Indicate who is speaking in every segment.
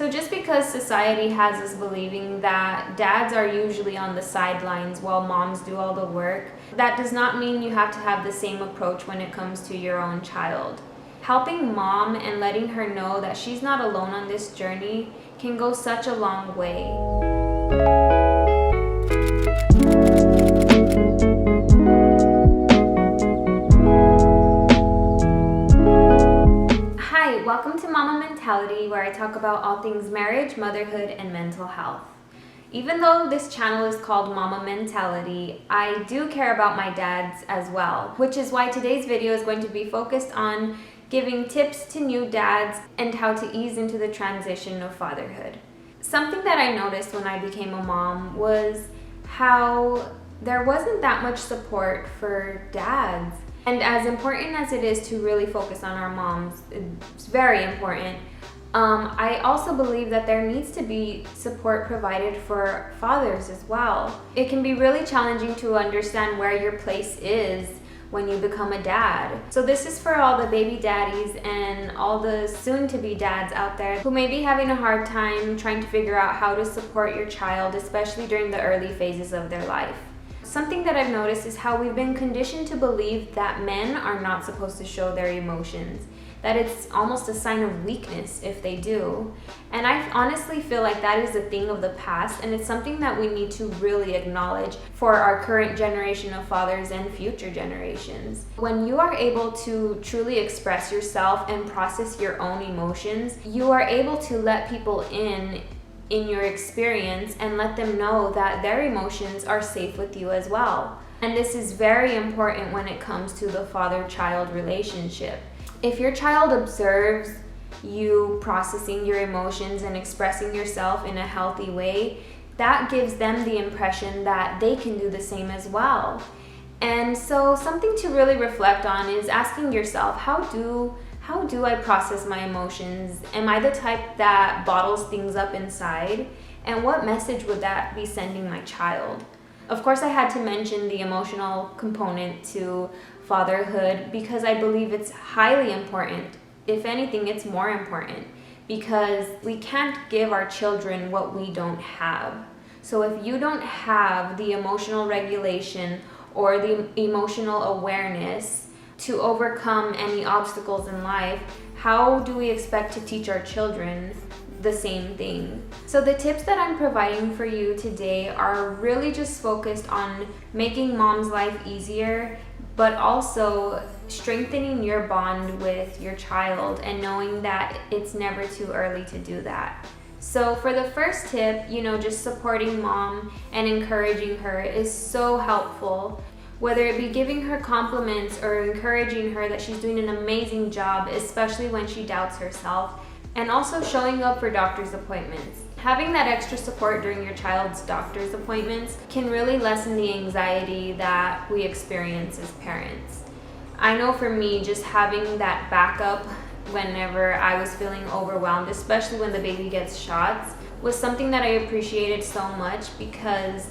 Speaker 1: So just because society has us believing that dads are usually on the sidelines while moms do all the work, that does not mean you have to have the same approach when it comes to your own child. Helping mom and letting her know that she's not alone on this journey can go such a long way. Hi, welcome to Mama Mentality, where I talk about all things marriage, motherhood, and mental health. Even though this channel is called Mama Mentality, I do care about my dads as well, which is why today's video is going to be focused on giving tips to new dads and how to ease into the transition of fatherhood. Something that I noticed when I became a mom was how there wasn't that much support for dads. And as important as it is to really focus on our moms, it's very important, I also believe that there needs to be support provided for fathers as well. It can be really challenging to understand where your place is when you become a dad. So this is for all the baby daddies and all the soon-to-be dads out there who may be having a hard time trying to figure out how to support your child, especially during the early phases of their life. Something that I've noticed is how we've been conditioned to believe that men are not supposed to show their emotions, that it's almost a sign of weakness if they do. And I honestly feel like that is a thing of the past, and it's something that we need to really acknowledge for our current generation of fathers and future generations. When you are able to truly express yourself and process your own emotions, you are able to let people in your experience and let them know that their emotions are safe with you as well. And this is very important when it comes to the father-child relationship. If your child observes you processing your emotions and expressing yourself in a healthy way, that gives them the impression that they can do the same as well. And so something to really reflect on is asking yourself, how do I process my emotions? Am I the type that bottles things up inside? And what message would that be sending my child? Of course, I had to mention the emotional component to fatherhood because I believe it's highly important. If anything, it's more important because we can't give our children what we don't have. So if you don't have the emotional regulation or the emotional awareness to overcome any obstacles in life, how do we expect to teach our children the same thing? So the tips that I'm providing for you today are really just focused on making mom's life easier, but also strengthening your bond with your child and knowing that it's never too early to do that. So for the first tip, just supporting mom and encouraging her is so helpful. Whether it be giving her compliments or encouraging her that she's doing an amazing job, especially when she doubts herself, and also showing up for doctor's appointments. Having that extra support during your child's doctor's appointments can really lessen the anxiety that we experience as parents. I know for me, just having that backup whenever I was feeling overwhelmed, especially when the baby gets shots, was something that I appreciated so much because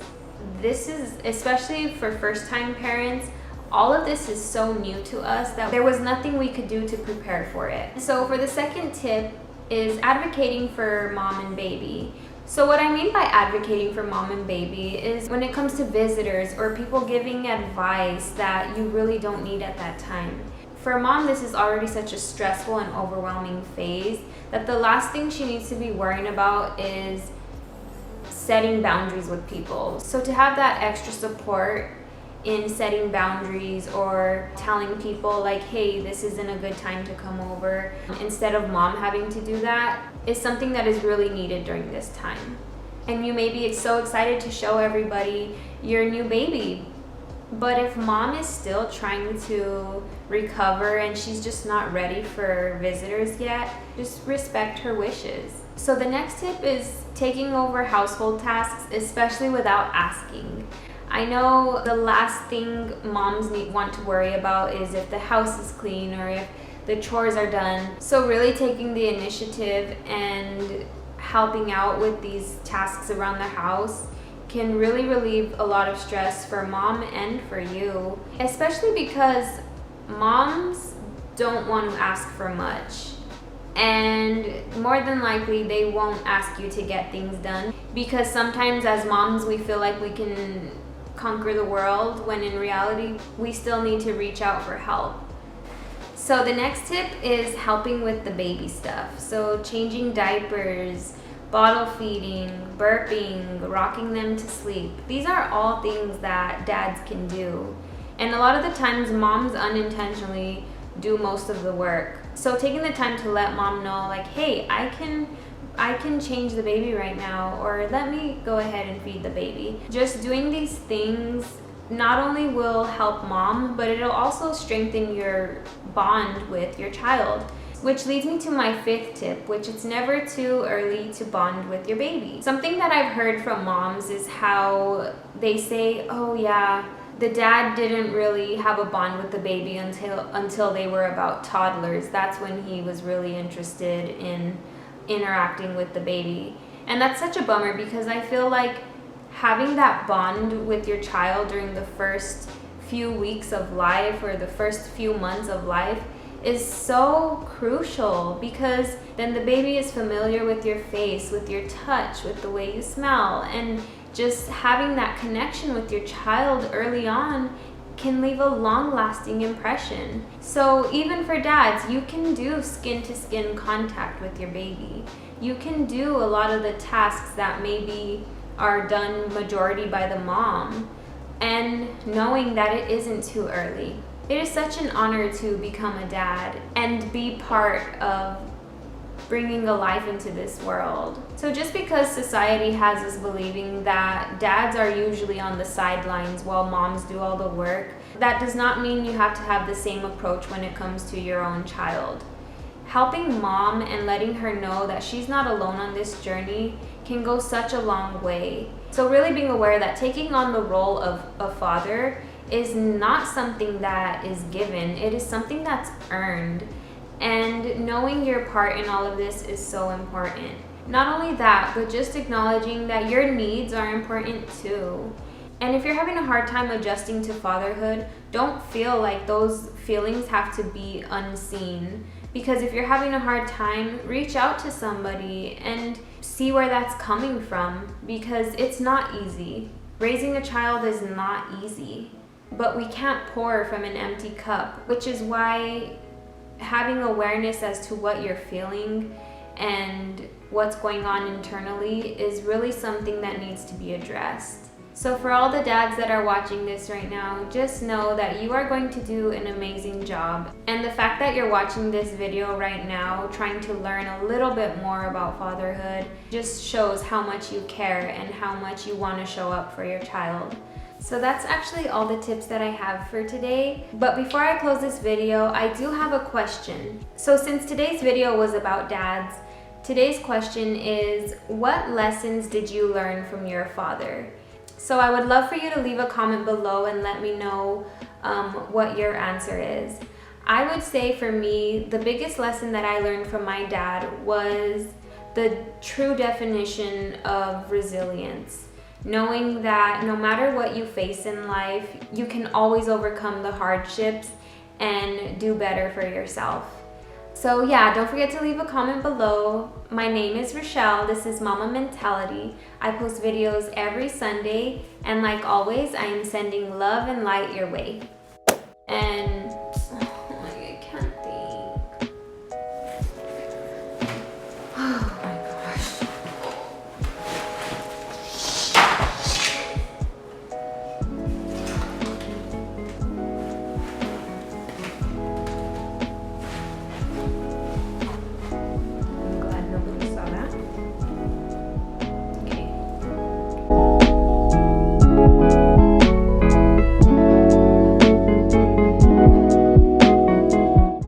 Speaker 1: this is, especially for first-time parents, all of this is so new to us that there was nothing we could do to prepare for it. So for the second tip is advocating for mom and baby. So what I mean by advocating for mom and baby is when it comes to visitors or people giving advice that you really don't need at that time. For mom, this is already such a stressful and overwhelming phase that the last thing she needs to be worrying about is setting boundaries with people. So to have that extra support in setting boundaries or telling people like, hey, this isn't a good time to come over, instead of mom having to do that, is something that is really needed during this time. And you may be so excited to show everybody your new baby, but if mom is still trying to recover and she's just not ready for visitors yet, just respect her wishes. So the next tip is taking over household tasks, especially without asking. I know the last thing moms want to worry about is if the house is clean or if the chores are done. So really taking the initiative and helping out with these tasks around the house can really relieve a lot of stress for mom and for you, especially because moms don't want to ask for much. and more than likely they won't ask you to get things done, because sometimes as moms we feel like we can conquer the world, when in reality we still need to reach out for help. So the next tip is helping with the baby stuff. So changing diapers, bottle feeding, burping, rocking them to sleep. These are all things that dads can do. And a lot of the times moms unintentionally do most of the work. So taking the time to let mom know, like, hey, I can change the baby right now, or let me go ahead and feed the baby. Just doing these things not only will help mom, but it'll also strengthen your bond with your child. Which leads me to my 5th tip, which it's never too early to bond with your baby. Something that I've heard from moms is how they say, oh yeah, the dad didn't really have a bond with the baby until they were about toddlers. That's when he was really interested in interacting with the baby. And that's such a bummer, because I feel like having that bond with your child during the first few weeks of life or the first few months of life is so crucial, because then the baby is familiar with your face, with your touch, with the way you smell, and just having that connection with your child early on can leave a long-lasting impression. So even for dads, you can do skin-to-skin contact with your baby. You can do a lot of the tasks that maybe are done majority by the mom, and knowing that it isn't too early. It is such an honor to become a dad and be part of bringing a life into this world. So just because society has us believing that dads are usually on the sidelines while moms do all the work, that does not mean you have to have the same approach when it comes to your own child. Helping mom and letting her know that she's not alone on this journey can go such a long way. So really being aware that taking on the role of a father is not something that is given, it is something that's earned. And knowing your part in all of this is so important. Not only that, but just acknowledging that your needs are important too. And if you're having a hard time adjusting to fatherhood, don't feel like those feelings have to be unseen. Because if you're having a hard time, reach out to somebody and see where that's coming from, because it's not easy. Raising a child is not easy, but we can't pour from an empty cup, which is why having awareness as to what you're feeling and what's going on internally is really something that needs to be addressed. So for all the dads that are watching this right now, just know that you are going to do an amazing job. And the fact that you're watching this video right now, trying to learn a little bit more about fatherhood, just shows how much you care and how much you want to show up for your child. So that's actually all the tips that I have for today. But before I close this video, I do have a question. So since today's video was about dads, today's question is, what lessons did you learn from your father? So I would love for you to leave a comment below and let me know what your answer is. I would say for me, the biggest lesson that I learned from my dad was the true definition of resilience. Knowing that no matter what you face in life, you can always overcome the hardships and do better for yourself. So yeah, don't forget to leave a comment below. My name is Rochelle. This is Mama Mentality. I post videos every Sunday, and like always, I am sending love and light your way. And